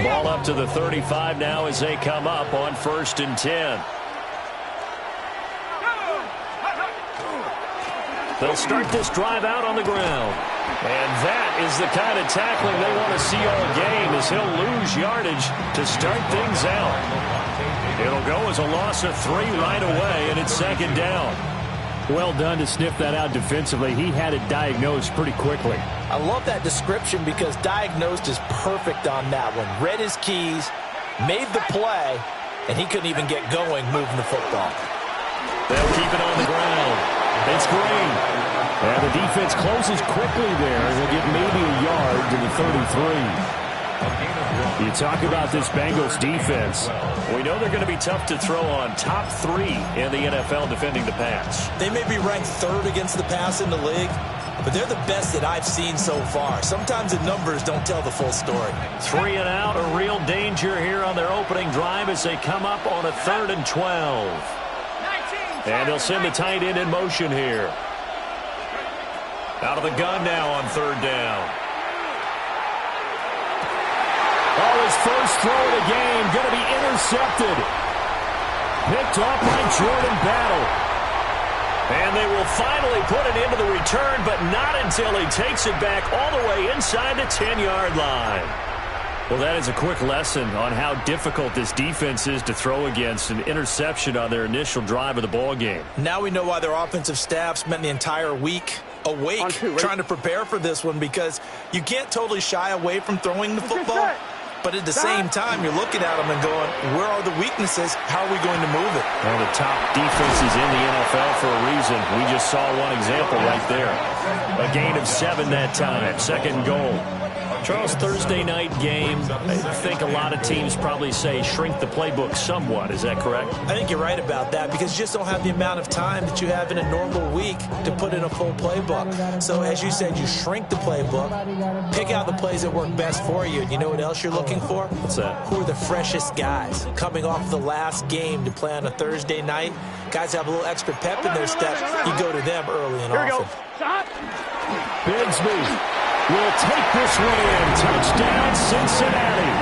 Ball up to the 35 now as they come up on 1st and 10. They'll start this drive out on the ground. And that is the kind of tackling they want to see all game, as he'll lose yardage to start things out. It'll go as a loss of 3 right away, and it's 2nd down. Well done to sniff that out defensively. He had it diagnosed pretty quickly. I love that description because diagnosed is perfect on that one. Read his keys, made the play, and he couldn't even get going moving the football. They'll keep it on the ground. It's Green. And the defense closes quickly there. He'll get maybe a yard to the 33. You talk about this Bengals defense. We know they're going to be tough to throw on. Top 3 in the NFL defending the pass. They may be ranked 3rd against the pass in the league, but they're the best that I've seen so far. Sometimes the numbers don't tell the full story. 3 and out, a real danger here on their opening drive as they come up on a 3rd and 12. And they'll send the tight end in motion here. Out of the gun now on 3rd down. Oh, his first throw of the game going to be intercepted. Picked off by Jordan Battle. And they will finally put it into the return, but not until he takes it back all the way inside the 10-yard line. Well, that is a quick lesson on how difficult this defense is to throw against. An interception on their initial drive of the ball game. Now we know why their offensive staff spent the entire week awake trying to prepare for this one, because you can't totally shy away from throwing the football. But at the same time, you're looking at them and going, where are the weaknesses? How are we going to move it? Well, the top defenses in the NFL for a reason. We just saw one example right there. A gain of 7 that time. 2nd goal. Charles, Thursday night game, I think a lot of teams probably say shrink the playbook somewhat. Is that correct? I think you're right about that, because you just don't have the amount of time that you have in a normal week to put in a full playbook. So as you said, you shrink the playbook, pick out the plays that work best for you. And you know what else you're looking for? What's that? Who are the freshest guys coming off the last game to play on a Thursday night? Guys have a little extra pep in their step. You go to them early and often. Bigsby will take this one in. Touchdown, Cincinnati.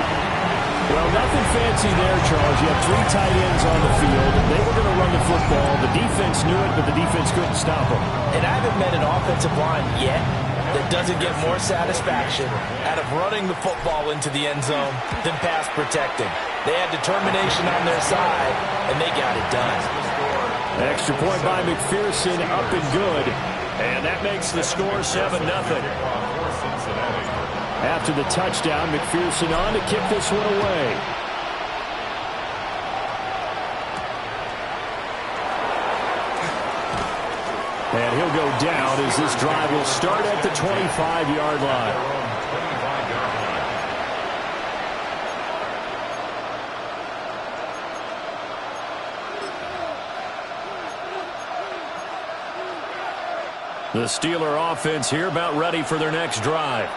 Well, nothing fancy there, Charles. You have 3 tight ends on the field. They were going to run the football. The defense knew it, but the defense couldn't stop them. And I haven't met an offensive line yet that doesn't get more satisfaction out of running the football into the end zone than pass protecting. They had determination on their side, and they got it done. Extra point by McPherson, up and good. And that makes the score 7-0. After the touchdown, McPherson on to kick this one away. And he'll go down as this drive will start at the 25-yard line. The Steeler offense here about ready for their next drive.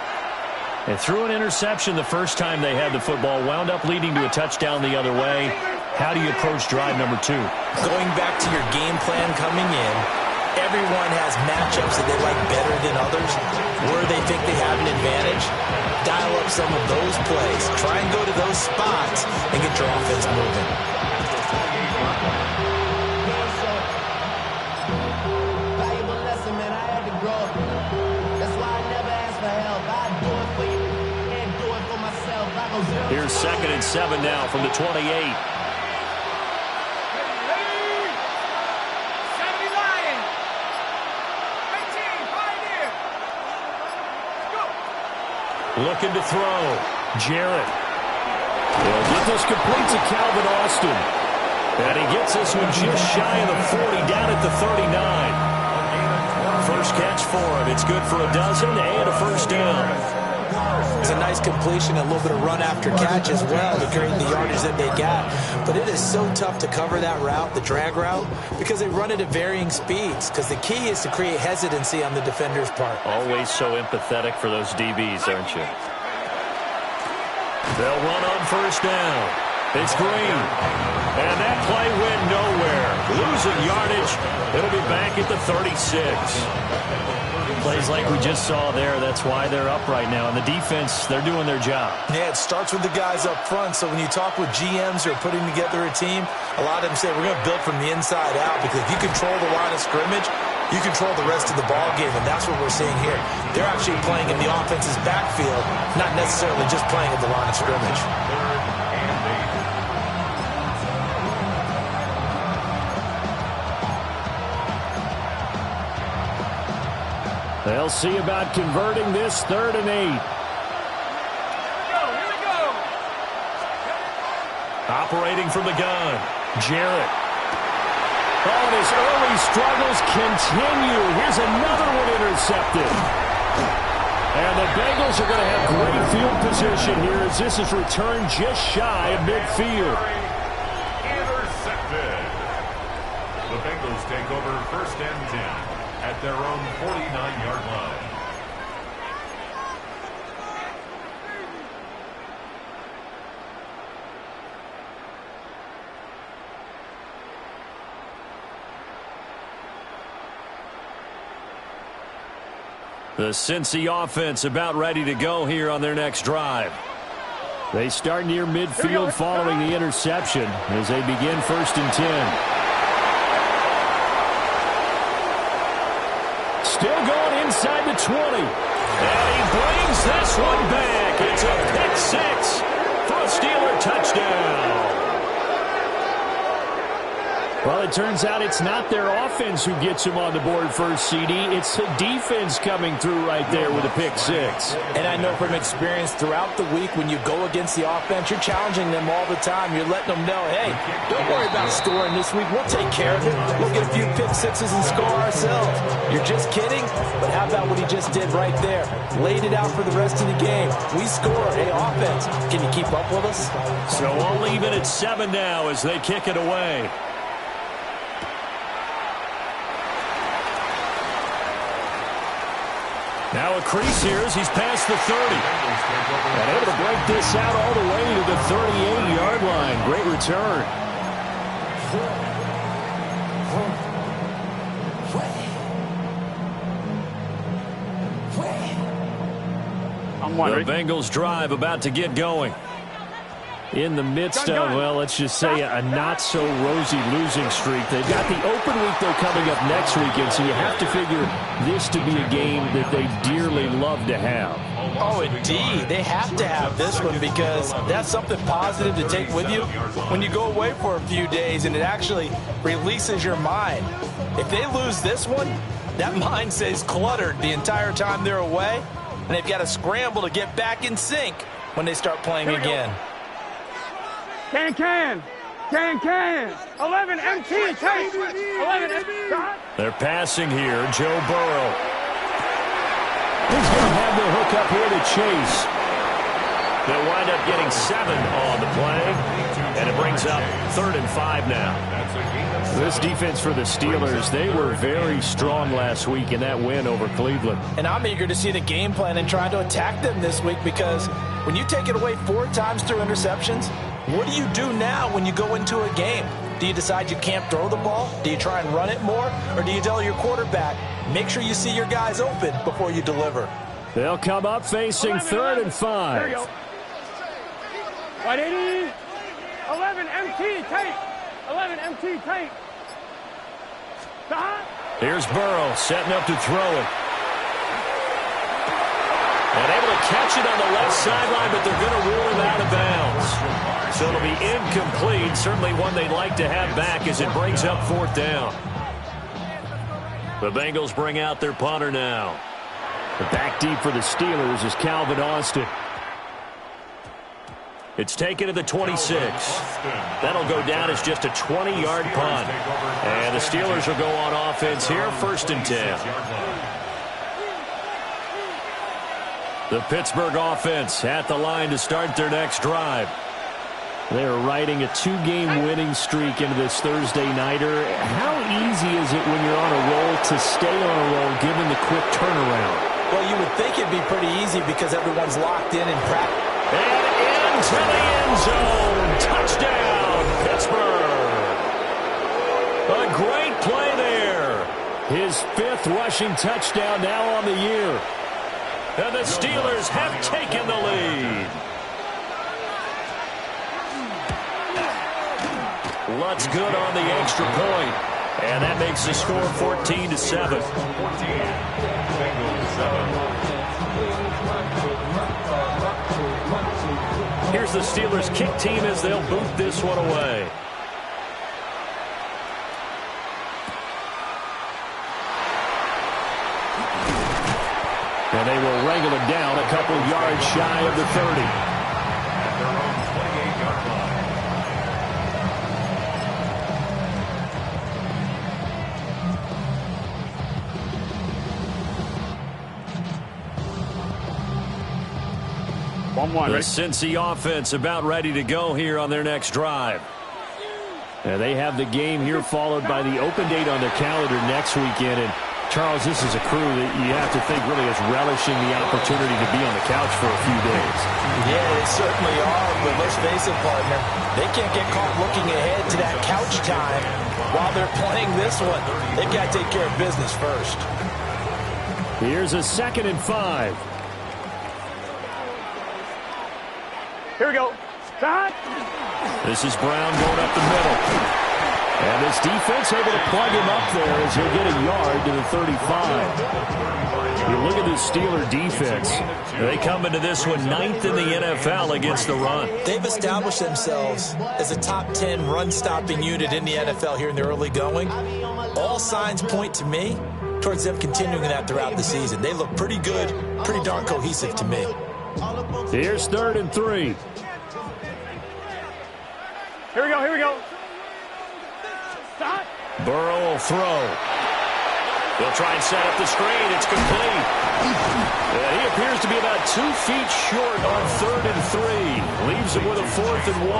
And threw an interception the first time they had the football, wound up leading to a touchdown the other way. How do you approach drive number 2? Going back to your game plan coming in, everyone has matchups that they like better than others, where they think they have an advantage. Dial up some of those plays. Try and go to those spots and get your offense moving. Here's 2nd and 7 now from the 28. Looking to throw. Jarrett. He'll get this complete to Calvin Austin. And he gets this one just shy of the 40, down at the 39. First catch for him. It's good for a dozen and a first down. It's a nice completion, a little bit of run after catch as well to create the yardage that they got. But it is so tough to cover that route, the drag route, because they run it at varying speeds. Because the key is to create hesitancy on the defender's part. Always so empathetic for those DBs, aren't you? They'll run on first down. It's Green. And that play went nowhere. Losing yardage. It'll be back at the 36. Plays like we just saw there, that's why they're up right now. And the defense, they're doing their job. Yeah, it starts with the guys up front. So when you talk with GMs who are putting together a team, a lot of them say we're going to build from the inside out, because if you control the line of scrimmage, you control the rest of the ball game, and that's what we're seeing here. They're actually playing in the offense's backfield, not necessarily just playing at the line of scrimmage. They'll see about converting this 3rd and 8. Here we go. Operating from the gun, Jarrett. Oh, and his early struggles continue. Here's another one intercepted. And the Bengals are going to have great field position here as this is returned just shy of midfield. Intercepted. The Bengals take over 1st and 10 at their own 49-yard line. The Cincy offense about ready to go here on their next drive. They start near midfield following the interception as they begin 1st and 10. Still going inside the 20. And he brings this one back. It's a pick 6 for a Steeler touchdown. Well, it turns out it's not their offense who gets him on the board first, CD. It's the defense coming through right there with a pick 6. And I know from experience throughout the week, when you go against the offense, you're challenging them all the time. You're letting them know, hey, don't worry about scoring this week. We'll take care of it. We'll get a few pick 6s and score ourselves. You're just kidding? But how about what he just did right there? Laid it out for the rest of the game. We score. Hey, offense, can you keep up with us? So I'll leave it at 7 now as they kick it away. Now a crease here as he's past the 30. And able to break this out all the way to the 38-yard line. Great return. The Bengals drive about to get going. In the midst of, well, let's just say a not-so-rosy losing streak. They've got the open week, though, coming up next weekend, so you have to figure this to be a game that they dearly love to have. Oh, indeed. They have to have this one because that's something positive to take with you when you go away for a few days, and it actually releases your mind. If they lose this one, that mind stays cluttered the entire time they're away, and they've got to scramble to get back in sync when they start playing again. Can. 11 MT, take. 11 MT. They're passing here. Joe Burrow. He's going to have the hook up here to Chase. They'll wind up getting 7 on the play, and it brings up 3rd and 5 now. This defense for the Steelers, they were very strong last week in that win over Cleveland. And I'm eager to see the game plan and try to attack them this week because when you take it away 4 times through interceptions, what do you do now when you go into a game? Do you decide you can't throw the ball? Do you try and run it more? Or do you tell your quarterback, make sure you see your guys open before you deliver? They'll come up facing 3rd and 5. There you go. 180. 11 MT, take. 11 MT, take. Here's Burrow setting up to throw it. And able to catch it on the left sideline, but they're going to rule him out of bounds. So it'll be incomplete, certainly one they'd like to have back as it brings up 4th down. The Bengals bring out their punter now. The back deep for the Steelers is Calvin Austin. It's taken to the 26. That'll go down as just a 20-yard punt. And the Steelers will go on offense here, 1st and 10. The Pittsburgh offense at the line to start their next drive. They are riding a 2-game winning streak into this Thursday nighter. How easy is it when you're on a roll to stay on a roll given the quick turnaround? Well, you would think it'd be pretty easy because everyone's locked in and practice. And in into the end zone. Touchdown, Pittsburgh. A great play there. His 5th rushing touchdown now on the year. And the Steelers have taken the lead. Lutz good on the extra point. And that makes the score 14-7. 14. Bengals 7. Here's the Steelers kick team as they'll boot this one away. And they will wrangle it down a couple yards shy of the 30. At their own 28-yard line. The Cincy offense about ready to go here on their next drive. And they have the game here followed by the open date on their calendar next weekend. And Charles, this is a crew that you have to think really is relishing the opportunity to be on the couch for a few days. Yeah, they certainly are, but let's face it, partner, they can't get caught looking ahead to that couch time while they're playing this one. They've got to take care of business first. Here's a 2nd and 5. Here we go. Stop. This is Brown going up the middle. And this defense able to plug him up there as he'll get a yard to the 35. You look at this Steeler defense. They come into this one 9th in the NFL against the run. They've established themselves as a top 10 run-stopping unit in the NFL here in the early going. All signs point to me towards them continuing that throughout the season. They look pretty good, pretty darn cohesive to me. Here's 3rd and 3. Here we go. Here we go. Stop. Burrow will throw. They'll try and set up the screen. It's complete. And he appears to be about 2 feet short on 3rd and 3. Leaves him with a 4th and 1.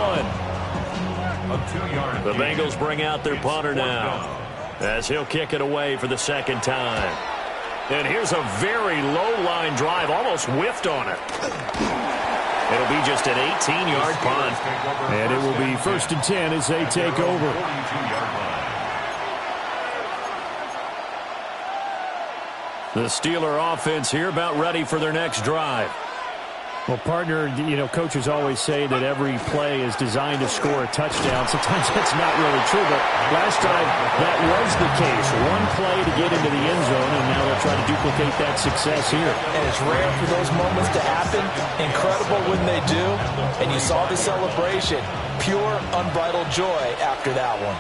A 2-yard. The Bengals bring out their punter now as he'll kick it away for the 2nd time. And here's a very low-line drive, almost whiffed on it. It'll be just an 18-yard punt. And it will be 1st and 10 as they take over. 42-yard line. The Steeler offense here about ready for their next drive. Well, partner, coaches always say that every play is designed to score a touchdown. Sometimes that's not really true, but last time that was the case. One play to get into the end zone, and now they'll try to duplicate that success here. And it's rare for those moments to happen. Incredible when they do. And you saw the celebration. Pure, unbridled joy after that one.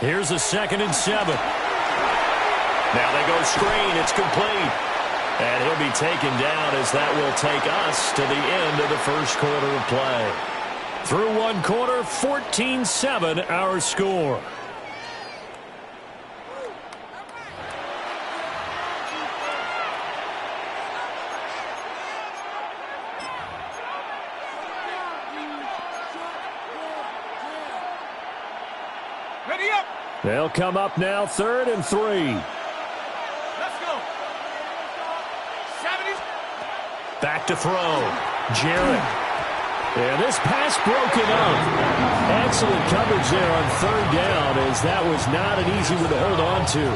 Here's a 2nd and 7. Now they go screen. It's complete. And he'll be taken down as that will take us to the end of the 1st quarter of play. Through 1 quarter, 14-7 our score. Ready up. They'll come up now 3rd and 3. Back to throw. Jarrett. And this pass broken up. Excellent coverage there on 3rd down as that was not an easy one to hold on to.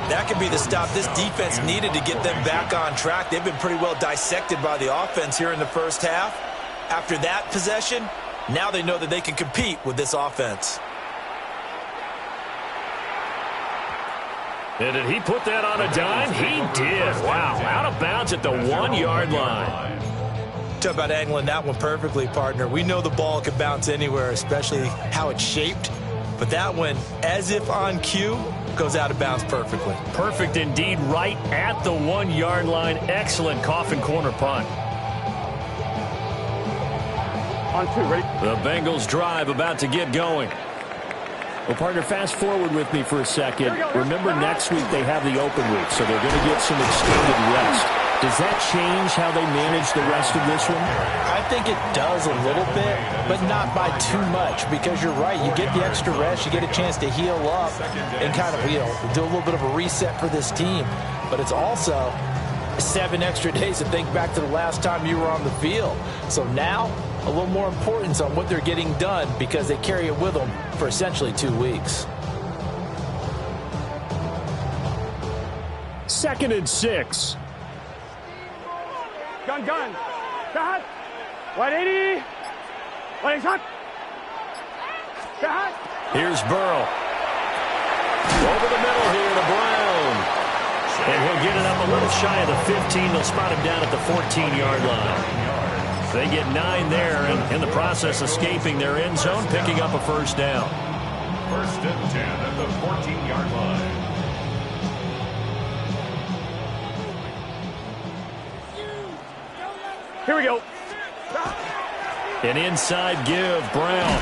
That could be the stop this defense needed to get them back on track. They've been pretty well dissected by the offense here in the 1st half. After that possession, now they know that they can compete with this offense. And did he put that on a dime? He did. Wow, out of bounds at the 1-yard line. Talk about angling that one perfectly, partner. We know the ball can bounce anywhere, especially how it's shaped. But that one, as if on cue, goes out of bounds perfectly. Perfect indeed, right at the 1-yard line. Excellent coffin corner punt. On 2, ready? The Bengals drive about to get going. Well, partner, fast forward with me for a second. Remember, next week they have the open week, so they're going to get some extended rest. Does that change how they manage the rest of this one? I think it does a little bit, but not by too much, because you're right. You get the extra rest. You get a chance to heal up and kind of, do a little bit of a reset for this team. But it's also 7 extra days to think back to the last time you were on the field. So now, a little more importance on what they're getting done because they carry it with them for essentially 2 weeks. 2nd and 6. Gun. Shot. 180. 180 shot. Shot. Here's Burrow. Over the middle here to Brown. And he'll get it up a little shy of the 15. They'll spot him down at the 14-yard line. They get 9 there, and in the process escaping their end zone, picking up a first down. 1st and 10 at the 14-yard line. Here we go. An inside give, Brown.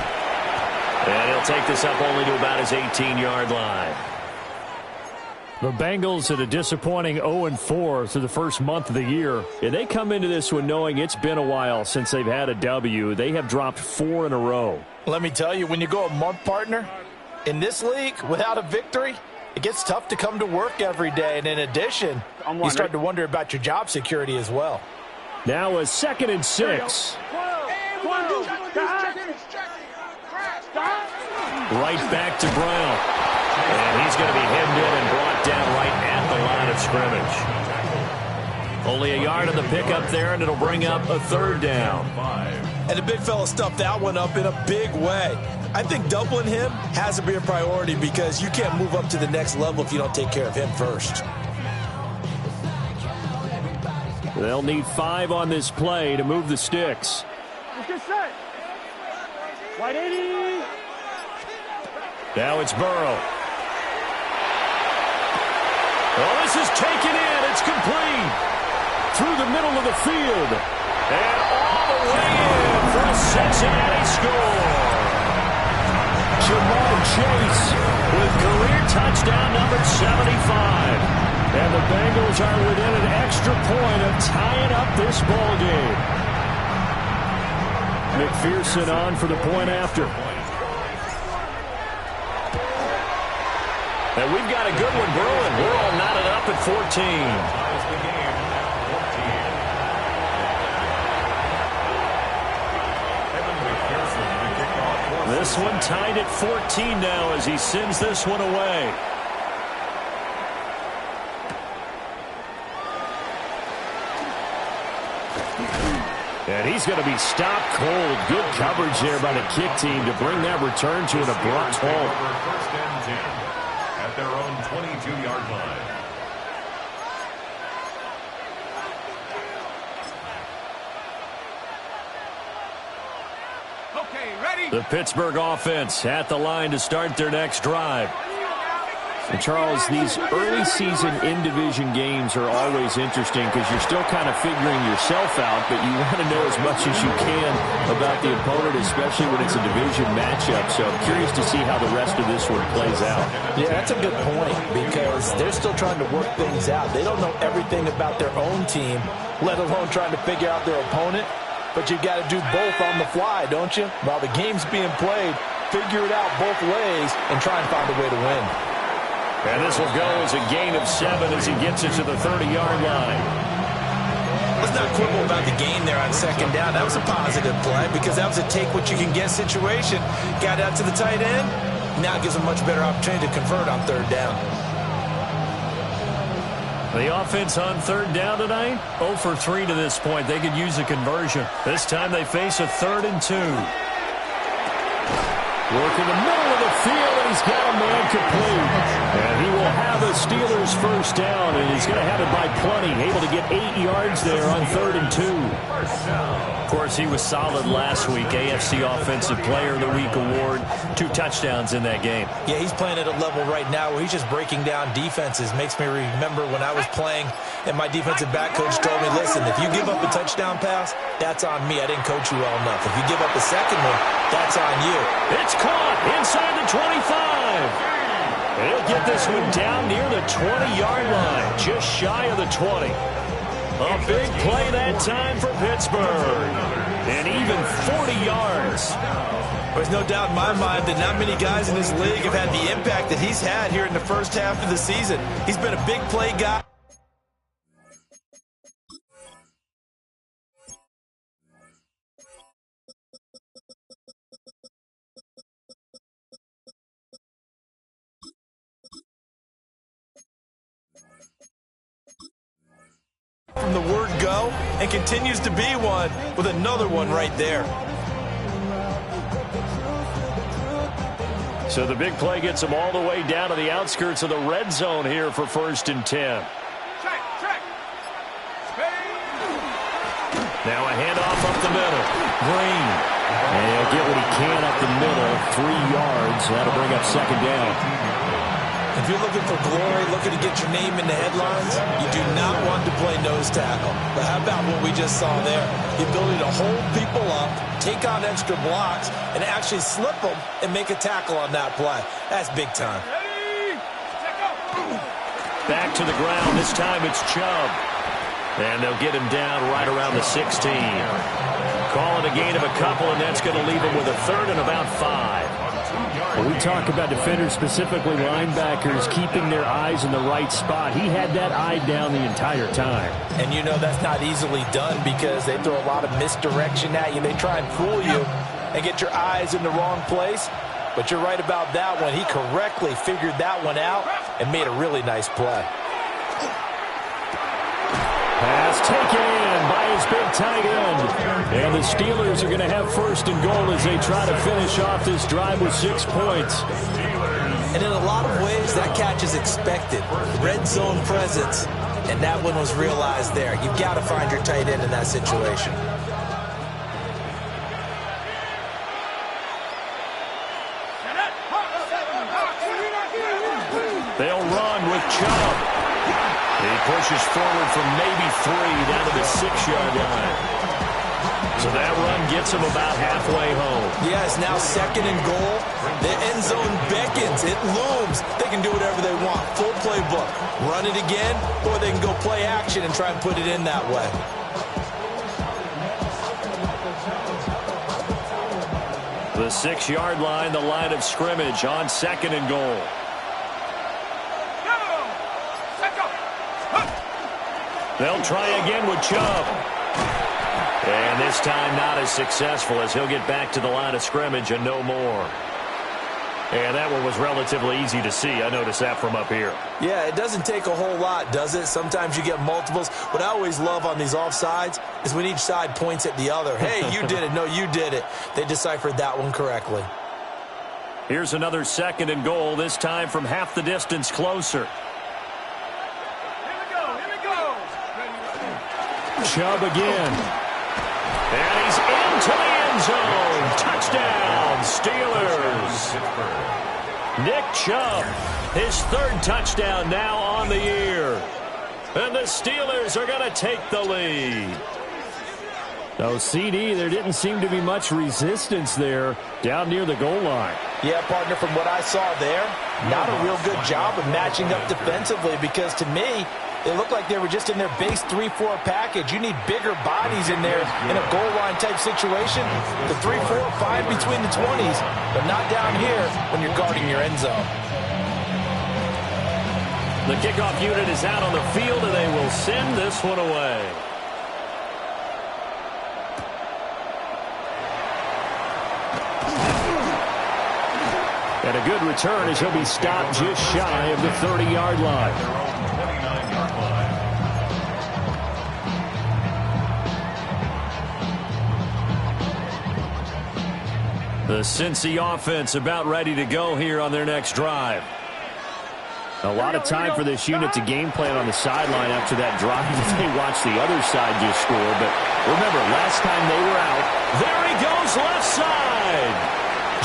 And he'll take this up only to about his 18-yard line. The Bengals at a disappointing 0-4 through the first month of the year. And they come into this one knowing it's been a while since they've had a W. They have dropped 4 in a row. Let me tell you, when you go a month, partner, in this league, without a victory, it gets tough to come to work every day. And in addition, you start to wonder about your job security as well. Now a 2nd and 6. Right back to Brown. And he's going to be hemmed in and brought down right at the line of scrimmage. Only a yard on the pickup there, and it'll bring up a 3rd down. And the big fella stuffed that one up in a big way. I think doubling him has to be a priority because you can't move up to the next level if you don't take care of him first. They'll need 5 on this play to move the sticks. Let's get set. 180. Now it's Burrow. Oh, this is taken in. It's complete. Through the middle of the field. And all the way in for a Cincinnati score. Jamar Chase with career touchdown number 75. And the Bengals are within an extra point of tying up this ball game. McPherson on for the point after. And we've got a good one brewing. We're all knotted up at 14. This one tied at 14 now as he sends this one away. And he's going to be stopped cold. Good coverage there by the kick team to bring that return to an abrupt halt. 1st and 10 at their own 22-yard line. Okay, ready. The Pittsburgh offense at the line to start their next drive. And Charles, these early season in-division games are always interesting because you're still kind of figuring yourself out, but you want to know as much as you can about the opponent, especially when it's a division matchup. So I'm curious to see how the rest of this one plays out. Yeah, that's a good point because they're still trying to work things out. They don't know everything about their own team, let alone trying to figure out their opponent. But you got to do both on the fly, don't you? While the game's being played, figure it out both ways and try and find a way to win. And this will go as a gain of 7 as he gets it to the 30-yard line. Let's not quibble about the gain there on 2nd down. That was a positive play because that was a take-what-you-can-get situation. Got out to the tight end. Now gives a much better opportunity to convert on 3rd down. The offense on 3rd down tonight, 0 for 3 to this point. They could use a conversion. This time they face a 3rd and 2. Work in the middle of the field, and he's got a man complete. And he will have the Steelers first down, and he's going to have it by plenty. Able to get 8 yards there on 3rd and 2. Of course, he was solid last week. AFC Offensive Player of the Week award. 2 touchdowns in that game. Yeah, he's playing at a level right now where he's just breaking down defenses. Makes me remember when I was playing and my defensive back coach told me, listen, if you give up a touchdown pass, that's on me. I didn't coach you well enough. If you give up a second one, that's on you. It's caught inside the 25. And he'll get this one down near the 20-yard line, just shy of the 20. A big play that time for Pittsburgh. And even 40 yards. There's no doubt in my mind that not many guys in this league have had the impact that he's had here in the first half of the season. He's been a big play guy. from the word go and continues to be one with another one right there. So the big play gets them all the way down to the outskirts of the red zone here for 1st and 10. Now a handoff up the middle. Green. And he'll get what he can up the middle. 3 yards. That'll bring up 2nd down. If you're looking for glory, looking to get your name in the headlines, you do not want to play nose tackle. But how about what we just saw there? The ability to hold people up, take on extra blocks, and actually slip them and make a tackle on that play. That's big time. Back to the ground. This time it's Chubb. And they'll get him down right around the 16. Call it a gain of a couple, and that's going to leave him with a 3rd and about 5. When we talk about defenders, specifically linebackers, keeping their eyes in the right spot. He had that eye down the entire time. And you know that's not easily done because they throw a lot of misdirection at you. They try and fool you and get your eyes in the wrong place. But you're right about that one. He correctly figured that one out and made a really nice play. Pass taken in by his big tight end. And the Steelers are going to have 1st and goal as they try to finish off this drive with 6 points. And in a lot of ways, that catch is expected. Red zone presence, and that one was realized there. You've got to find your tight end in that situation. They'll run with Chubb. He pushes forward from maybe 3 down to the 6-yard line. So that run gets him about halfway home. Yes, now 2nd and goal. The end zone beckons. It looms. They can do whatever they want. Full playbook. Run it again, or they can go play action and try and put it in that way. The 6-yard line, the line of scrimmage on 2nd and goal. They'll try again with Chubb. And this time not as successful as he'll get back to the line of scrimmage and no more. And that one was relatively easy to see. I noticed that from up here. Yeah, it doesn't take a whole lot, does it? Sometimes you get multiples. What I always love on these offsides is when each side points at the other. Hey, you did it. No, you did it. They deciphered that one correctly. Here's another 2nd and goal, this time from half the distance closer. Chubb again. And he's into the end zone. Touchdown, Steelers. Nick Chubb, his 3rd touchdown now on the year. And the Steelers are going to take the lead. So, CD, there didn't seem to be much resistance there down near the goal line. Yeah, partner, from what I saw there, not a real good job of matching up defensively because to me, it looked like they were just in their base 3-4 package. You need bigger bodies in there in a goal line type situation. The 3-4 fine between the 20s, but not down here when you're guarding your end zone. The kickoff unit is out on the field, and they will send this one away. And a good return as he'll be stopped just shy of the 30-yard line. The Cincy offense about ready to go here on their next drive. A lot of time for this unit to game plan on the sideline after that drive if they watch the other side just score. But remember, last time they were out. There he goes left side.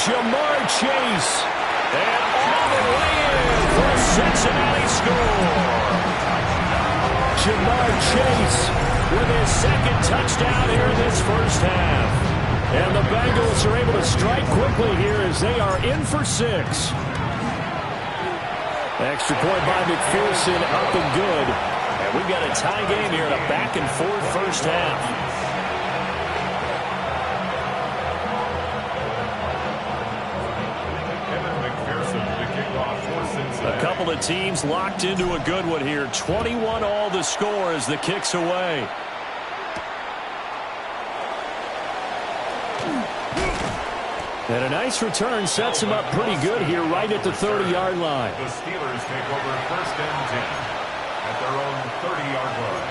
Jamar Chase. And all the way in for a Cincinnati score. Jamar Chase with his 2nd touchdown here in this first half. And the Bengals are able to strike quickly here as they are in for 6. Extra point by McPherson, up and good. And we've got a tie game here in a back-and-forth first half. A couple of teams locked into a good one here. 21 all the score as the kick's away. And a nice return sets him up pretty good here right at the 30-yard line. The Steelers take over 1st and 10 at their own 30-yard line.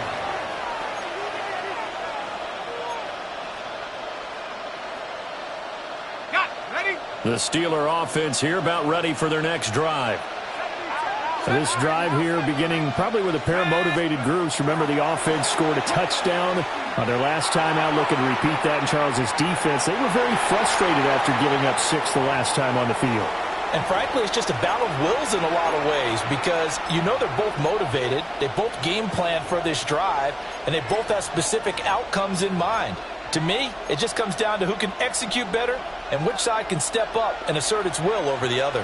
The Steeler offense here about ready for their next drive. This drive here beginning probably with a pair of motivated groups. Remember, the offense scored a touchdown on their last time out, looking to repeat that in Charles' defense. They were very frustrated after giving up 6 the last time on the field. And frankly, it's just a battle of wills in a lot of ways because you know they're both motivated. They both game plan for this drive, and they both have specific outcomes in mind. To me, it just comes down to who can execute better and which side can step up and assert its will over the other.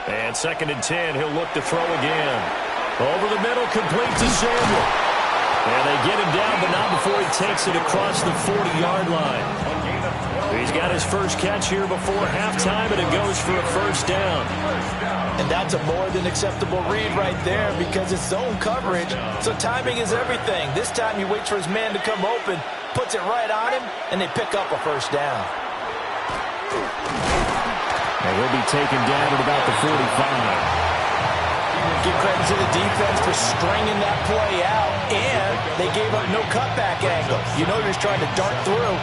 And 2nd and 10, he'll look to throw again. Over the middle, complete to Samuel. And they get him down, but not before he takes it across the 40-yard line. He's got his first catch here before halftime, and it goes for a first down. And that's a more than acceptable read right there because it's zone coverage, so timing is everything. This time he waits for his man to come open, puts it right on him, and they pick up a first down. And he'll be taken down at about the 45. Give credit to the defense for stringing that play out, and they gave up no cutback angle. You know you're just trying to dart through.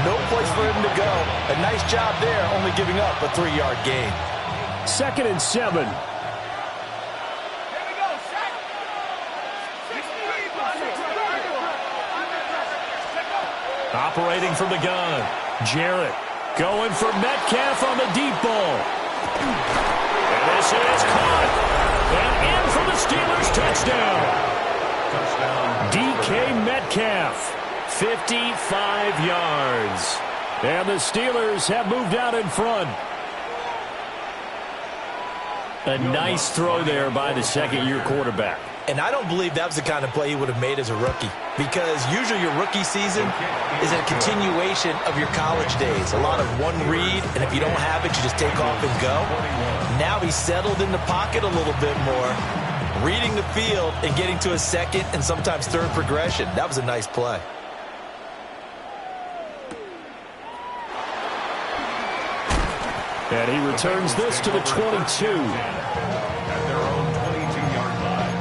No place for him to go. A nice job there, only giving up a 3-yard gain. 2nd and 7. Operating from the gun, Jarrett going for Metcalf on the deep ball. And this is caught. And in for the Steelers, touchdown. DK Metcalf, 55 yards. And the Steelers have moved out in front. A nice throw there by the second-year quarterback. And I don't believe that was the kind of play he would have made as a rookie because usually your rookie season is a continuation of your college days. A lot of one read, and if you don't have it, you just take off and go. Now he's settled in the pocket a little bit more, reading the field and getting to a second and sometimes third progression. That was a nice play. And he returns this to the 22. At their own 22-yard line.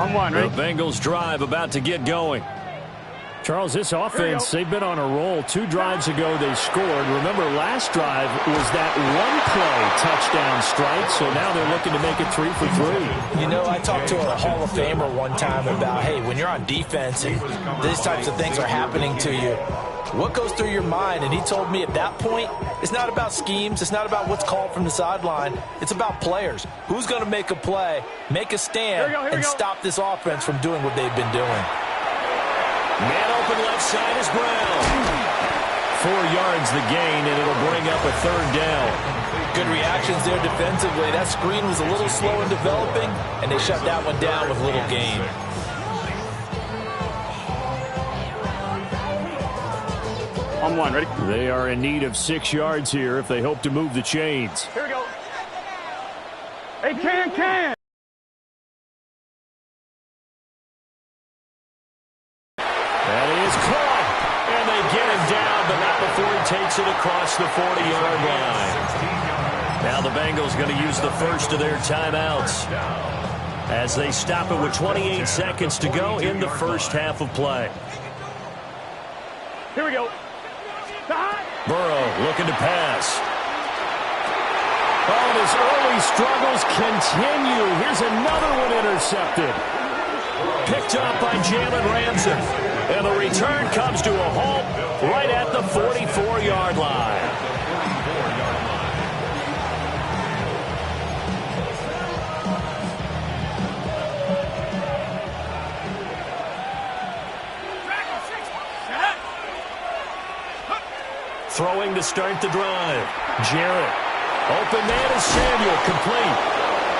On one, right? The Bengals drive about to get going. Charles, this offense, they've been on a roll. 2 drives ago, they scored. Remember, last drive was that one-play touchdown strike, so now they're looking to make it 3 for 3. You know, I talked to a Hall of Famer one time about, hey, when you're on defense and these types of things are happening to you, what goes through your mind? And he told me at that point, it's not about schemes. It's not about what's called from the sideline. It's about players. Who's going to make a play, make a stand, and stop this offense from doing what they've been doing? Man open left side is Brown. 4 yards the gain, and it'll bring up a 3rd down. Good reactions there defensively. That screen was a little slow in developing, and they shut that one down with little gain. On one, ready? They are in need of 6 yards here if they hope to move the chains. Here we go. Hey, can. That is caught. And they get him down, but not before he takes it across the 40-yard line. Now the Bengals going to use the first of their timeouts as they stop it with 28 seconds to go in the first half of play. Here we go. Burrow looking to pass. Oh, and his early struggles continue. Here's another one intercepted. Picked up by Jalen Ramsey. And the return comes to a halt right at the 44-yard line. Throwing to start the drive. Jarrett. Open man is Samuel, complete.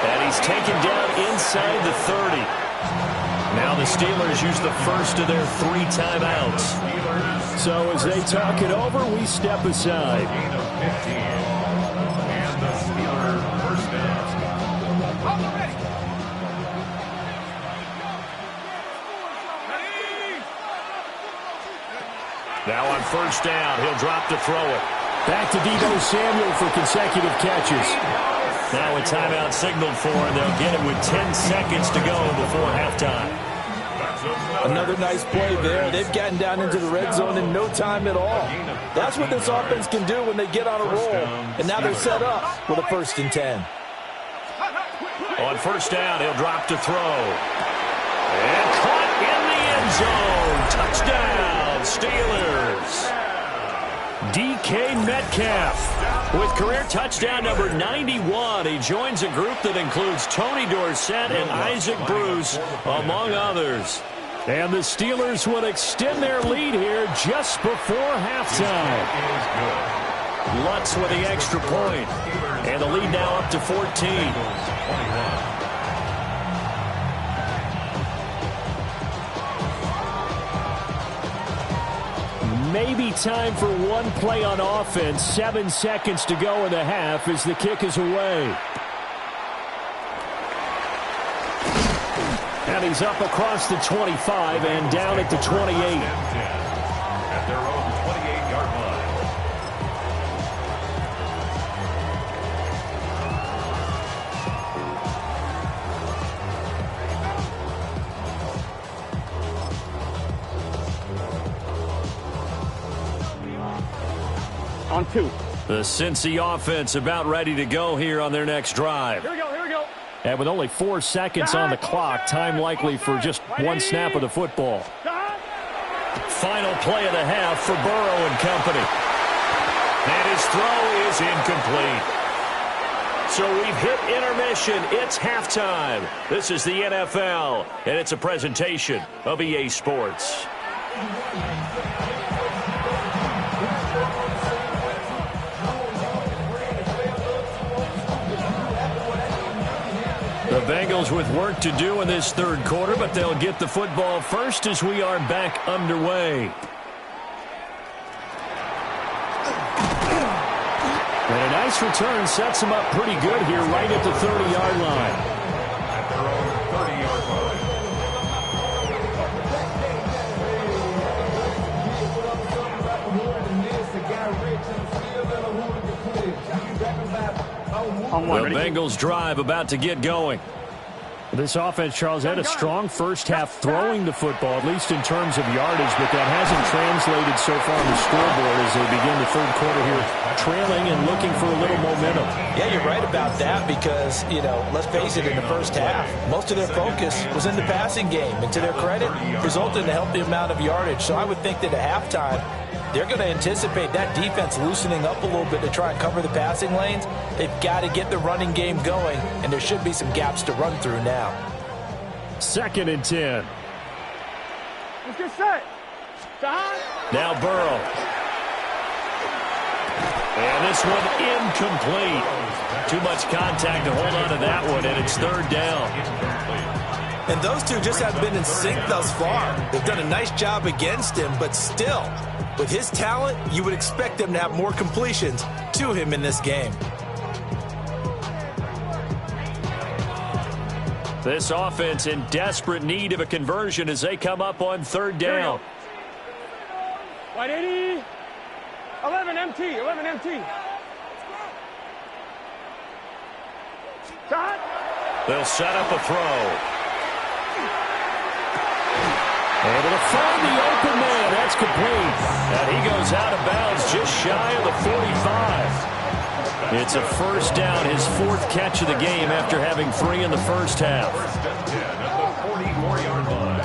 And he's taken down inside the 30. Now the Steelers use the first of their 3 timeouts. So as they talk it over, we step aside. Gain of 15. And the Steelers first down. Now on first down, he'll drop to throw it. Back to Deebo Samuel for consecutive catches. Now a timeout signaled for, and they'll get it with 10 seconds to go before halftime. Another nice play there. They've gotten down into the red zone in no time at all. That's what this offense can do when they get on a roll. And now they're set up with a 1st and 10. On first down, he'll drop to throw. And caught in the end zone. Touchdown, Steelers. DK Metcalf with career touchdown number 91. He joins a group that includes Tony Dorsett and Isaac Bruce, among others. And the Steelers will extend their lead here just before halftime. Lutz with the extra point. And the lead now up to 14. Maybe time for one play on offense. 7 seconds to go in the half as the kick is away. And he's up across the 25 and down at the 28. At their own 28-yard line. On 2. The Cincy offense about ready to go here on their next drive. Here we go, here we go. And with only 4 seconds on the clock, time likely for just one snap of the football. Final play of the half for Burrow and company. And his throw is incomplete. So we've hit intermission. It's halftime. This is the NFL, and it's a presentation of EA Sports. The Bengals with work to do in this third quarter, but they'll get the football first as we are back underway. And a nice return sets them up pretty good here right at the 30-yard line. At their own 30-yard The Bengals drive about to get going. This offense, Charles, had a strong first half throwing the football, at least in terms of yardage, but that hasn't translated so far on the scoreboard as they begin the third quarter here, trailing and looking for a little momentum. Yeah, you're right about that because, let's face it, in the first half, most of their focus was in the passing game. And to their credit, resulted in a healthy amount of yardage. So I would think that at halftime, they're going to anticipate that defense loosening up a little bit to try and cover the passing lanes. They've got to get the running game going, and there should be some gaps to run through now. 2nd and 10. Let's get set. Now Burrow. And this one incomplete. Too much contact to hold on to that one, and it's 3rd down. And those two just have been in sync thus far. They've done a nice job against him, but still, with his talent, you would expect him to have more completions to him in this game. This offense in desperate need of a conversion as they come up on 3rd down. White 80. 11 MT. 11 MT. Shot. They'll set up a throw. Able to find the open man. That's complete. And he goes out of bounds just shy of the 45. It's a 1st down, his 4th catch of the game after having 3 in the first half. 1st and 10 at the 44-yard line.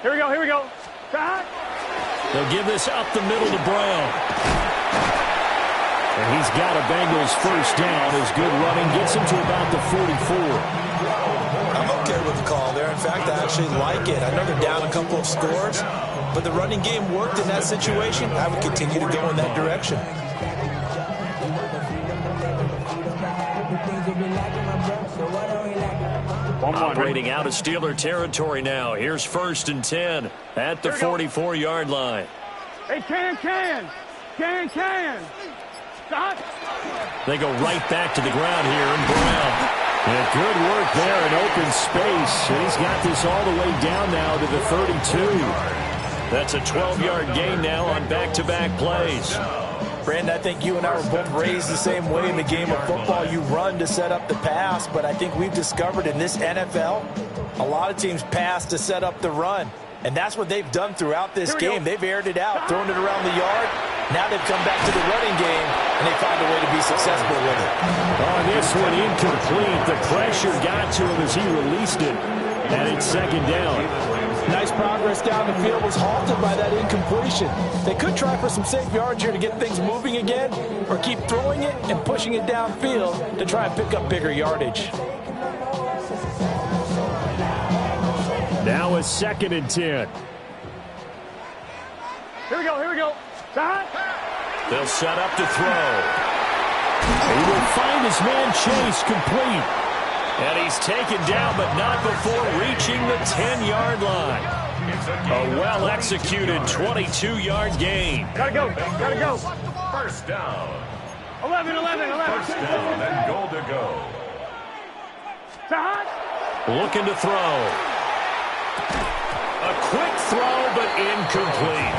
Here we go, here we go. Shot. They'll give this up the middle to Brown. And he's got a Bengals 1st down. His good running gets him to about the 44. I'm okay with the call there. In fact, I actually like it. I know they're down a couple of scores, but the running game worked in that situation. I would continue to go in that direction. Operating out of Steeler territory now. Here's 1st and 10 at the 44-yard line. Hey, can. Shot. They go right back to the ground here, and Brown And good work there in open space. And he's got this all the way down now to the 32. That's a 12-yard gain now on back-to-back plays. Brandon, I think you and I were both raised the same way in the game of football. You run to set up the pass, but I think we've discovered in this NFL, a lot of teams pass to set up the run. And that's what they've done throughout this game. They've aired it out, thrown it around the yard. Now they've come back to the running game, and they find a way to be successful with it. On this one, incomplete. The pressure got to him as he released it. And it's second down. Nice progress down the field was halted by that incompletion. They could try for some safe yards here to get things moving again, or keep throwing it and pushing it downfield to try and pick up bigger yardage. Now a 2nd and 10. Here we go, here we go. Shot. They'll set up to throw. He will find his man Chase complete. And he's taken down, but not before reaching the 10-yard line. A well-executed 22-yard gain. Gotta go, gotta go. First down. 11. First down and goal to go. Shot. Looking to throw. A quick throw, but incomplete.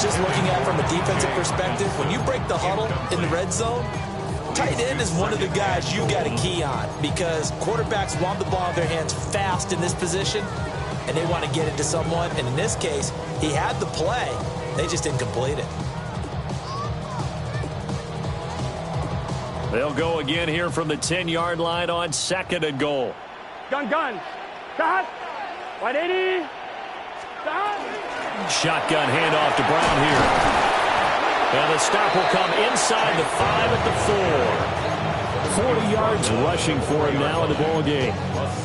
Just looking at it from a defensive perspective, when you break the huddle in the red zone, tight end is one of the guys you got to key on because quarterbacks want the ball in their hands fast in this position, and they want to get it to someone. And in this case, he had the play. They just didn't complete it. They'll go again here from the 10-yard line on 2nd and goal. Gun. Shot. 180. Shot. Shotgun handoff to Brown here. And the stop will come inside the 5 at the 4. 40 yards rushing for him now in the ball game.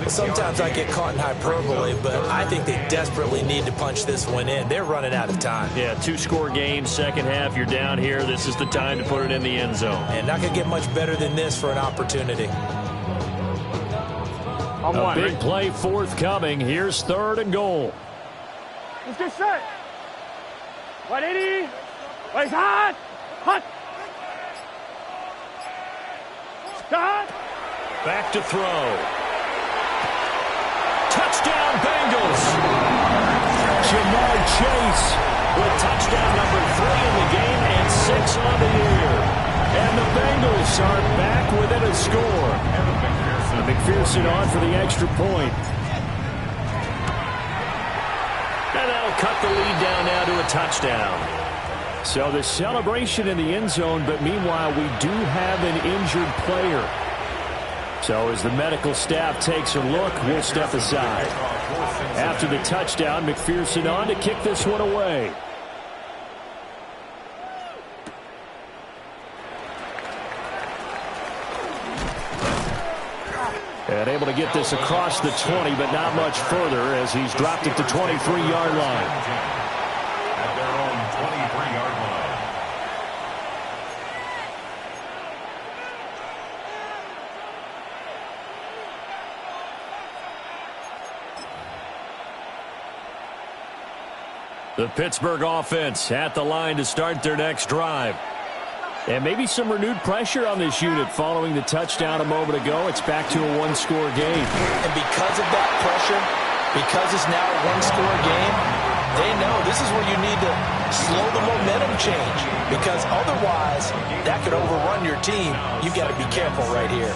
Sometimes I get caught in hyperbole, but I think they desperately need to punch this one in. They're running out of time. Yeah, 2-score game, second half. You're down here. This is the time to put it in the end zone. And not going to get much better than this for an opportunity. A big play forthcoming. Here's 3rd and goal. Let's get set. 180. Place hot. Hot. Shot. Back to throw. Touchdown, Bengals. Jamar Chase With touchdown number 3 in the game and 6 on the year. and the Bengals are back within a score. McPherson on for the extra point. And that'll cut the lead down now to a touchdown. So the celebration in the end zone, but meanwhile we do have an injured player. So as the medical staff takes a look, we'll step aside. After the touchdown, McPherson on to kick this one away. And able to get this across the 20, but not much further as he's dropped it to 23-yard line. At their own 23-yard line. The Pittsburgh offense at the line to start their next drive. And maybe some renewed pressure on this unit following the touchdown a moment ago. It's back to a one-score game. And because of that pressure, because it's now a one-score game, they know this is where you need to slow the momentum change. Because otherwise, that could overrun your team. You've got to be careful right here.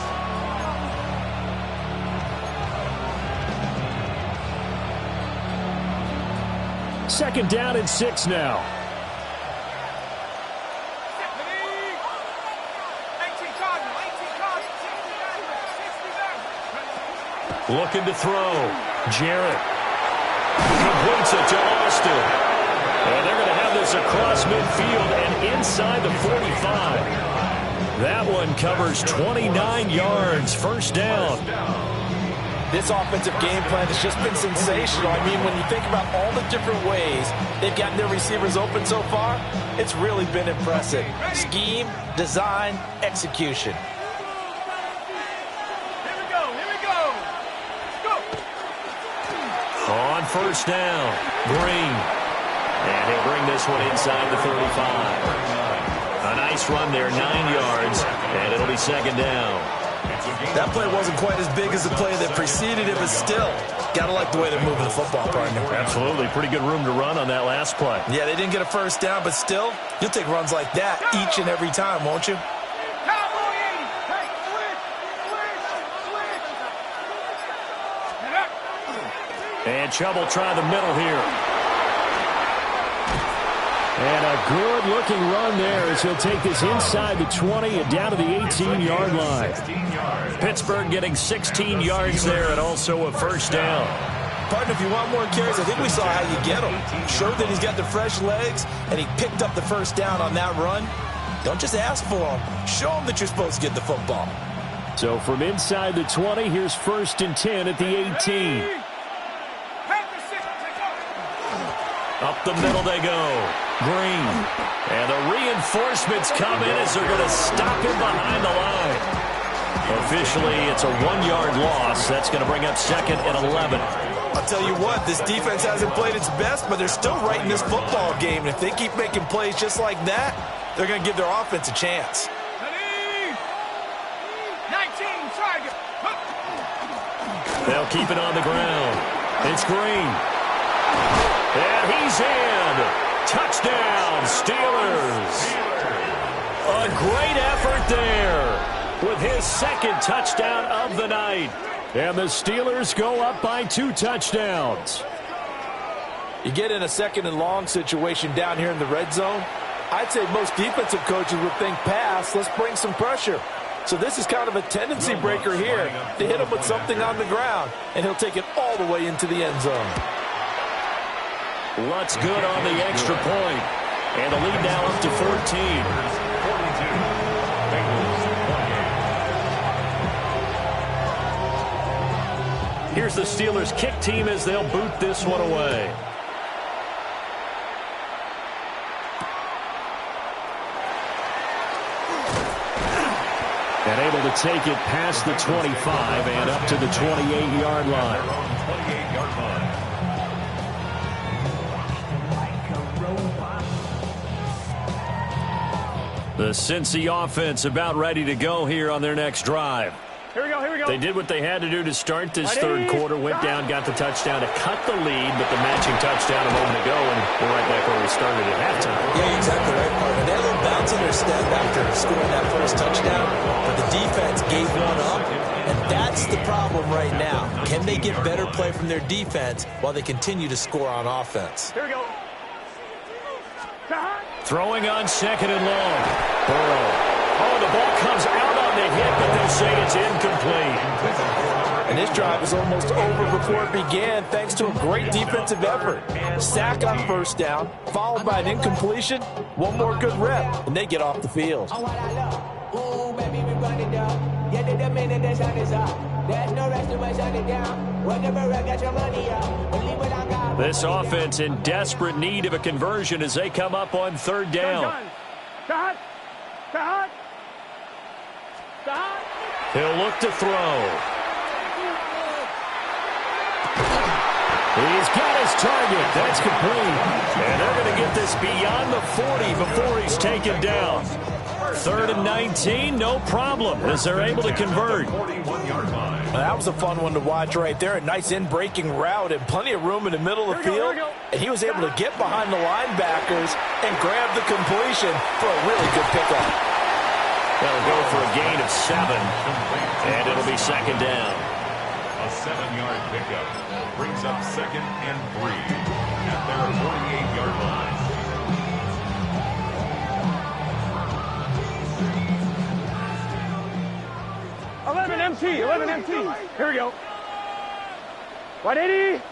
Second down and 6 now. Looking to throw. Jarrett. Completes it to Austin. And they're going to have this across midfield and inside the 45. That one covers 29 yards. First down. This offensive game plan has just been sensational. I mean, when you think about all the different ways they've gotten their receivers open so far, it's really been impressive. Scheme, design, execution. On first down, Green. And he'll bring this one inside the 35. A nice run there, 9 yards, and it'll be second down. That play wasn't quite as big as the play that preceded it, but still, gotta like the way they're moving the football, partner. Absolutely. Pretty good room to run on that last play. Yeah, they didn't get a first down, but still, you'll take runs like that each and every time, won't you? And Chubb will try the middle here. And a good-looking run there as he'll take this inside the 20 and down to the 18-yard line. Pittsburgh getting 16 yards there and also a first down. Partner, if you want more carries, I think we saw how you get him. Showed that he's got the fresh legs, and he picked up the first down on that run. Don't just ask for him. Show him that you're supposed to get the football. So from inside the 20, here's 1st and 10 at the 18. Up the middle they go. Green. And the reinforcements come in as they're going to stop him behind the line. Officially, it's a 1-yard loss. That's going to bring up 2nd and 11. I'll tell you what, this defense hasn't played its best, but they're still right in this football game. And if they keep making plays just like that, they're going to give their offense a chance. 19, target. They'll keep it on the ground. It's Green. And he's in. Touchdown, Steelers. A great effort there with his 2nd touchdown of the night. And the Steelers go up by 2 touchdowns. You get in a 2nd and long situation down here in the red zone, I'd say most defensive coaches would think pass, let's bring some pressure. So this is kind of a tendency breaker here to hit him with something on the ground, and he'll take it all the way into the end zone. Lutz good on the extra point. And the lead now up to 14. 42. Bengals 28. Here's the Steelers kick team as they'll boot this one away. And able to take it past the 25 and up to the 28-yard line. 28-yard line. The Cincy offense about ready to go here on their next drive. Here we go, here we go. They did what they had to do to start this third quarter. Went down, got the touchdown to cut the lead, but the matching touchdown a moment ago, and we're right back where we started at halftime. Yeah, you're exactly right, partner. They had a little bounce in their step after scoring that first touchdown, but the defense gave one up, and that's the problem right now. Can they get better play from their defense while they continue to score on offense? Here we go. Throwing on 2nd and long. Burrow. Oh, the ball comes out on the hit, but they say it's incomplete. And this drive is almost over before it began thanks to a great defensive effort. Sack on first down, followed by an incompletion. One more good rep, and they get off the field. This offense in desperate need of a conversion as they come up on 3rd down. He'll look to throw. He's got his target. That's complete. And they're going to get this beyond the 40 before he's taken down. 3rd and 19, no problem, as they're able to convert. 41-yard line. That was a fun one to watch right there. A nice in-breaking route and plenty of room in the middle of the field. And he was able to get behind the linebackers and grab the completion for a really good pickup. That'll go for a gain of 7, and it'll be 2nd down. A 7-yard pickup brings up 2nd and 3 at their 48-yard line. MT. Here we go. 180.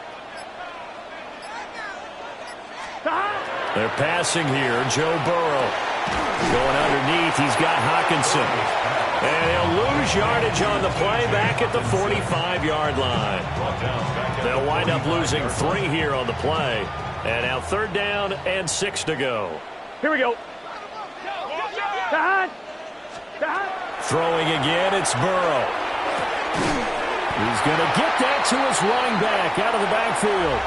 They're passing here. Joe Burrow going underneath. He's got Hockenson. And he'll lose yardage on the play back at the 45-yard line. They'll wind up losing 3 here on the play. And now 3rd down and 6 to go. Here we go. Throwing again, it's Burrow. He's going to get that to his running back out of the backfield.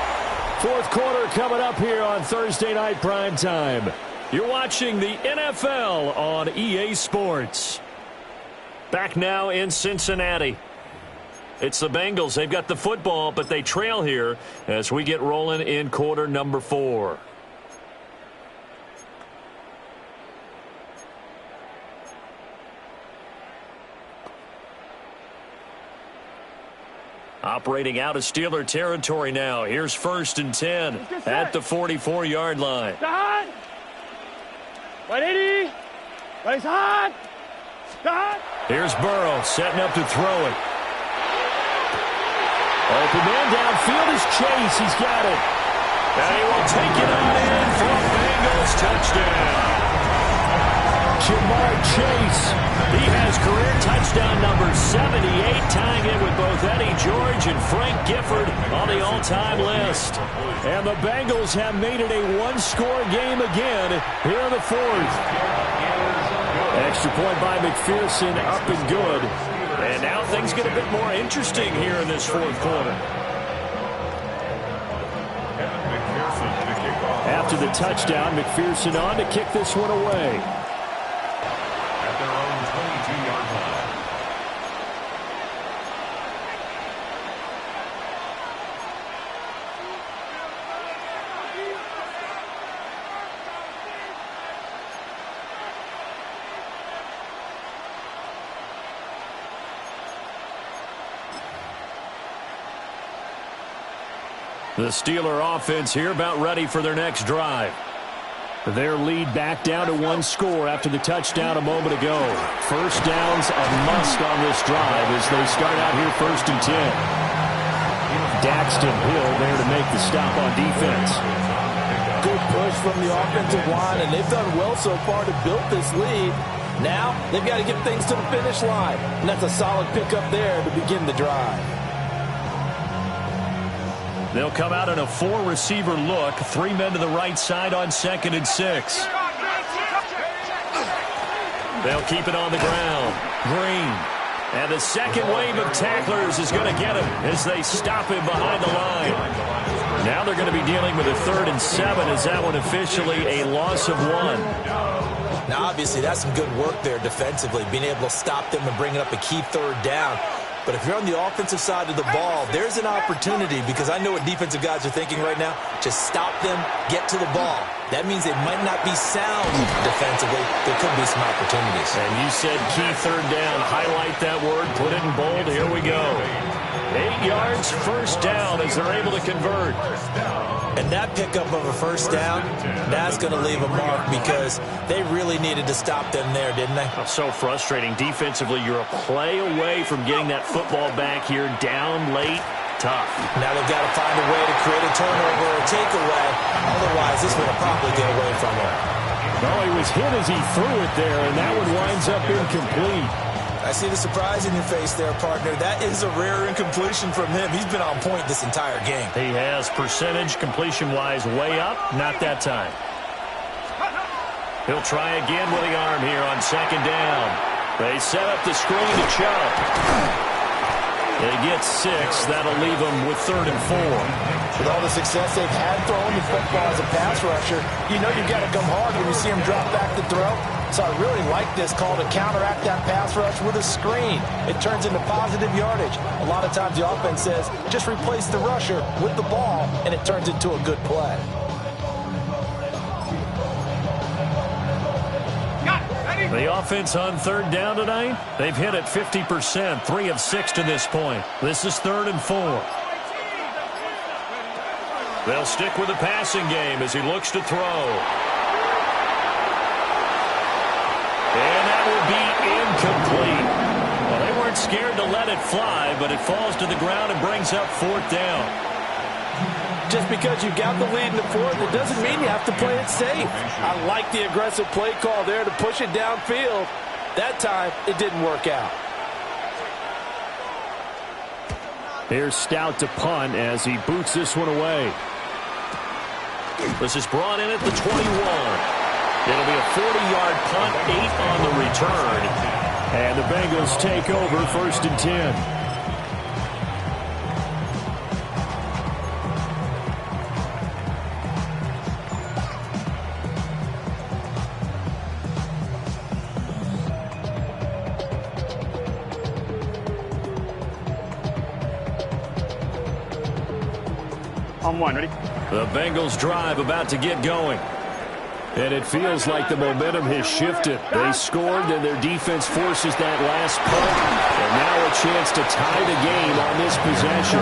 4th quarter coming up here on Thursday Night Prime Time. You're watching the NFL on EA Sports. Back now in Cincinnati. It's the Bengals. They've got the football, but they trail here as we get rolling in quarter number 4. Operating out of Steeler territory now. Here's 1st and 10 at the 44-yard line. Start! 180! Race hard! Start! Here's Burrow setting up to throw it. Open man downfield is Chase. He's got it. And he will take it on in for a Bengals touchdown. Jamar Chase. He has career touchdown number 78, tying it with both Eddie George and Frank Gifford on the all-time list. And the Bengals have made it a one-score game again here in the 4th. Extra point by McPherson, up and good. And now things get a bit more interesting here in this 4th quarter. After the touchdown, McPherson on to kick this one away. At their own 22-yard line. The Steeler offense here about ready for their next drive. Their lead back down to 1 score after the touchdown a moment ago. First downs a must on this drive as they start out here 1st and 10. Daxton Hill there to make the stop on defense. Good push from the offensive line, and they've done well so far to build this lead. Now they've got to get things to the finish line, and that's a solid pickup there to begin the drive. They'll come out in a 4-receiver look. 3 men to the right side on 2nd and 6. They'll keep it on the ground. Green. And the second wave of tacklers is going to get him as they stop him behind the line. Now they're going to be dealing with a 3rd and 7 as that one officially a loss of 1. Now, obviously, that's some good work there defensively, being able to stop them and bringing up a key 3rd down. But if you're on the offensive side of the ball, there's an opportunity, because I know what defensive guys are thinking right now. Just stop them, get to the ball. That means they might not be sound defensively. There could be some opportunities. And you said key 3rd down. Highlight that word. Put it in bold. Here we go. 8 yards, 1st down as they're able to convert. And that pickup of a 1st down, that's going to leave a mark, because they really needed to stop them there, didn't they? So frustrating. Defensively, you're a play away from getting that football back here down late. Tough. Now they've got to find a way to create a turnover or a takeaway. Otherwise, this one will probably get away from them. Well, he was hit as he threw it there, and that one winds up incomplete. I see the surprise in your face there, partner. That is a rare incompletion from him. He's been on point this entire game. He has percentage completion-wise way up. Not that time. He'll try again with the arm here on 2nd down. They set up the screen to Chubb. They get 6. That'll leave them with 3rd and 4. With all the success they've had throwing the football as a pass rusher, you know you've got to come hard when you see him drop back to throw. So I really like this call to counteract that pass rush with a screen. It turns into positive yardage. A lot of times the offense says, just replace the rusher with the ball, and it turns into a good play. The offense on 3rd down tonight, they've hit it 50%, 3 of 6 to this point. This is 3rd and 4. They'll stick with the passing game as he looks to throw. And that will be incomplete. Well, they weren't scared to let it fly, but it falls to the ground and brings up 4th down. Just because you've got the lead in the 4th, it doesn't mean you have to play it safe. I like the aggressive play call there to push it downfield. That time, it didn't work out. Here's Stout to punt as he boots this one away. This is brought in at the 21. It'll be a 40-yard punt, 8 on the return. And the Bengals take over 1st and 10. On one, ready? The Bengals drive about to get going. And it feels like the momentum has shifted. They scored, and their defense forces that last punt. And now a chance to tie the game on this possession.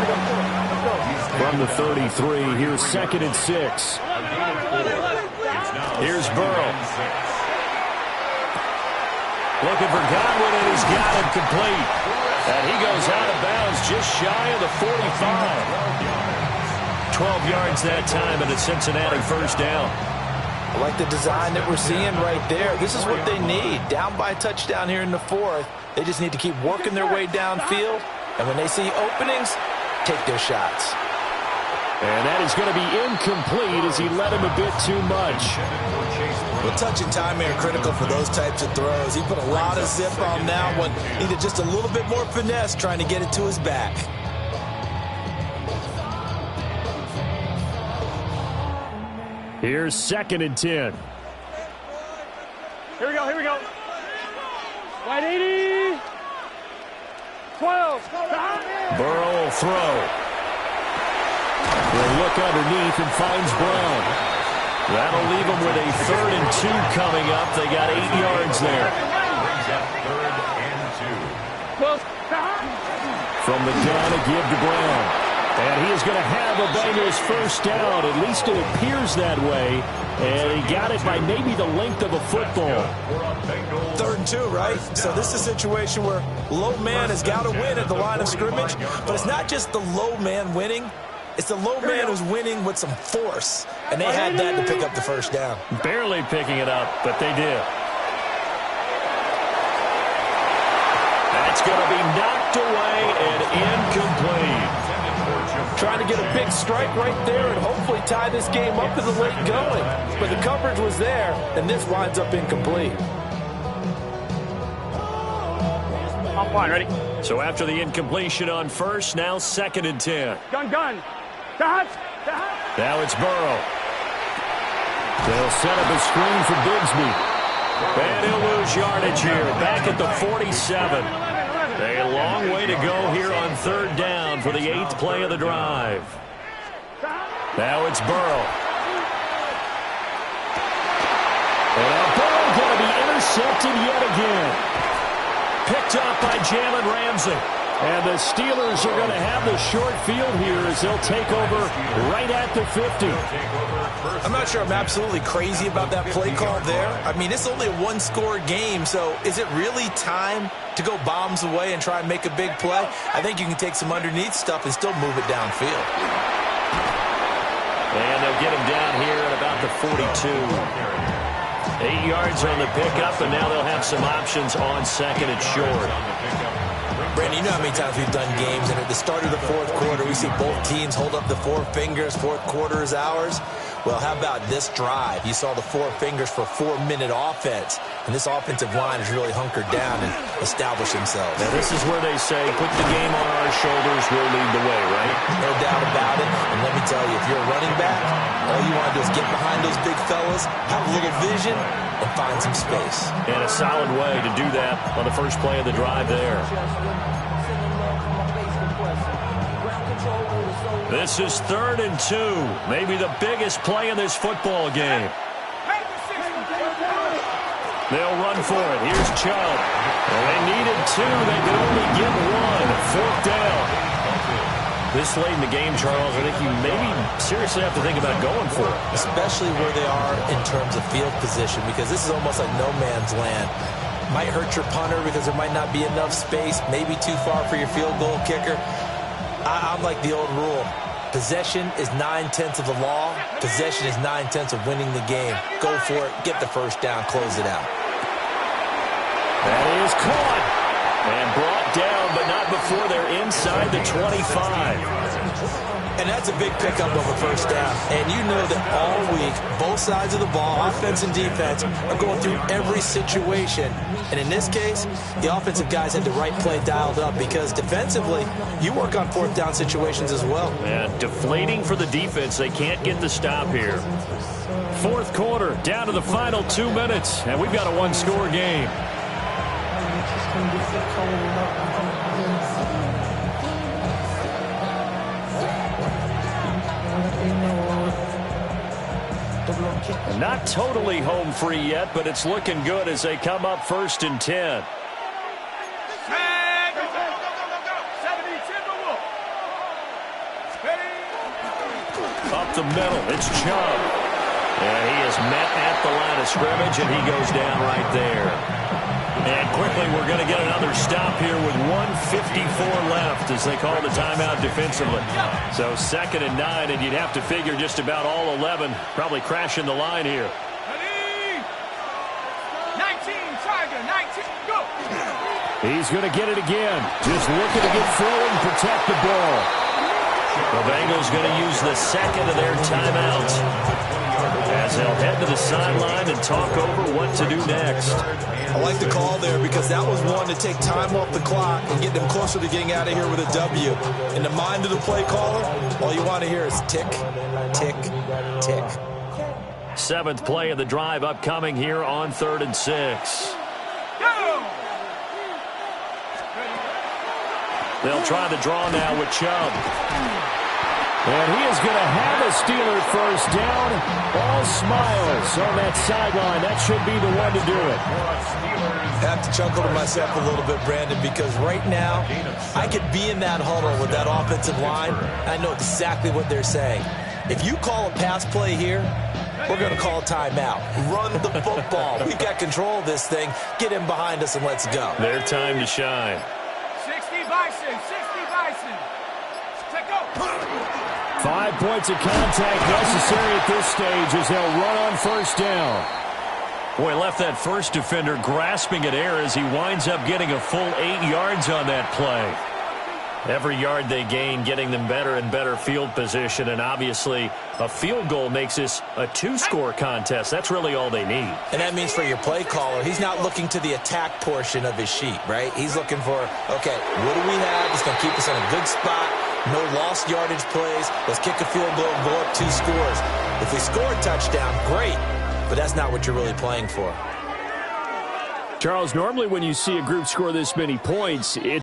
From the 33, here's 2nd and 6. Here's Burrow. Looking for Godwin, and he's got him complete. And he goes out of bounds just shy of the 45. 12 yards that time, and a Cincinnati first down. I like the design that we're seeing right there. This is what they need. Down by a touchdown here in the 4th. They just need to keep working their way downfield. And when they see openings, take their shots. And that is going to be incomplete as he led him a bit too much. Well, touch and time are critical for those types of throws. He put a lot of zip on that one. Needed just a little bit more finesse trying to get it to his back. Here's 2nd and 10. Here we go, here we go. Wide 80. 12. Burrow will throw. Will look underneath and finds Brown. That'll leave him with a 3rd and 2 coming up. They got 8 yards there. From the gun, a give to Brown. And he is going to have a Bengals first down. At least it appears that way. And he got it by maybe the length of a football. 3rd and 2, right? So this is a situation where low man has got to win at the line of scrimmage. But it's not just the low man winning. It's the low man who's winning with some force. And they had that to pick up the first down. Barely picking it up, but they did. That's going to be knocked away and incomplete. Trying to get a big strike right there and hopefully tie this game up in the late going. But the coverage was there, and this winds up incomplete. On one, ready? So after the incompletion on first, now 2nd and 10. Gun. Now it's Burrow. They'll set up a screen for Bigsby. And he'll lose yardage here, back at the 47. A long way to go here on 3rd down for the 8th play of the drive. Now it's Burrow. And Burrow going to be intercepted yet again. Picked up by Jalen Ramsey. And the Steelers are going to have the short field here as they'll take over right at the 50. I'm not sure I'm absolutely crazy about that play call there. I mean, it's only a one-score game, so is it really time to go bombs away and try and make a big play? I think you can take some underneath stuff and still move it downfield. And they'll get him down here at about the 42. 8 yards on the pickup, and now they'll have some options on 2nd and short. Brandon, you know how many times we've done games, and at the start of the 4th quarter, we see both teams hold up the 4 fingers, 4th quarter is ours. Well, how about this drive? You saw the 4 fingers for 4-minute offense, and this offensive line has really hunkered down and established themselves. Now, this is where they say, put the game on our shoulders, we'll lead the way, right? No doubt about it, and let me tell you, if you're a running back, all you want to do is get behind those big fellas, have a little vision, and find some space. And a solid way to do that on the first play of the drive there. This is 3rd and 2. Maybe the biggest play in this football game. They'll run for it. Here's Chubb. Well, they needed 2. They could only get 1. 4th down. This late in the game, Charles, I think you maybe seriously have to think about going for it. Especially where they are in terms of field position, because this is almost like no man's land. Might hurt your punter because there might not be enough space, maybe too far for your field goal kicker. I'm like the old rule. Possession is 9/10 of the law. Possession is 9/10 of winning the game. Go for it. Get the first down. Close it out. That is caught and brought down, but not before they're inside the 25. And that's a big pickup of a first down. And you know that all week, both sides of the ball, offense and defense, are going through every situation. And in this case, the offensive guys had the right play dialed up because defensively, you work on 4th down situations as well. Yeah, deflating for the defense. They can't get the stop here. 4th quarter, down to the final 2 minutes, and we've got a 1-score game. Not totally home free yet, but it's looking good as they come up 1st and 10. Up the middle, it's Chubb. And he is met at the line of scrimmage, and he goes down right there. And quickly, we're going to get another stop here with 1:54 left as they call the timeout defensively. So 2nd and 9, and you'd have to figure just about all 11 probably crashing the line here. 19, Tiger, 19, go! He's going to get it again. Just looking to get through and protect the ball. The Bengals going to use the 2nd of their timeouts as they'll head to the sideline and talk over what to do next. I like the call there because that was one to take time off the clock and get them closer to getting out of here with a W. In the mind of the play caller, all you want to hear is tick, tick, tick. 7th play of the drive upcoming here on 3rd and 6. They'll try the draw now with Chubb. And he is going to have a Steeler first down. All smiles on that sideline. That should be the one to do it. I have to chuckle to myself a little bit, Brandon, because right now I could be in that huddle with that offensive line. I know exactly what they're saying. If you call a pass play here, we're going to call timeout. Run the football. We've got control of this thing. Get him behind us and let's go. Their time to shine. 60 Bison, 60 Bison. Check go. 5 points of contact necessary at this stage as they'll run on 1st down. Boy, left that first defender grasping at air as he winds up getting a full 8 yards on that play. Every yard they gain getting them better and better field position, and obviously a field goal makes this a 2-score contest. That's really all they need. And that means for your play caller, he's not looking to the attack portion of his sheet, right? He's looking for, okay, what do we have that's going to keep us in a good spot? No lost yardage plays. Let's kick a field goal and go up 2 scores. If we score a touchdown, great, but that's not what you're really playing for. Charles, normally when you see a group score this many points,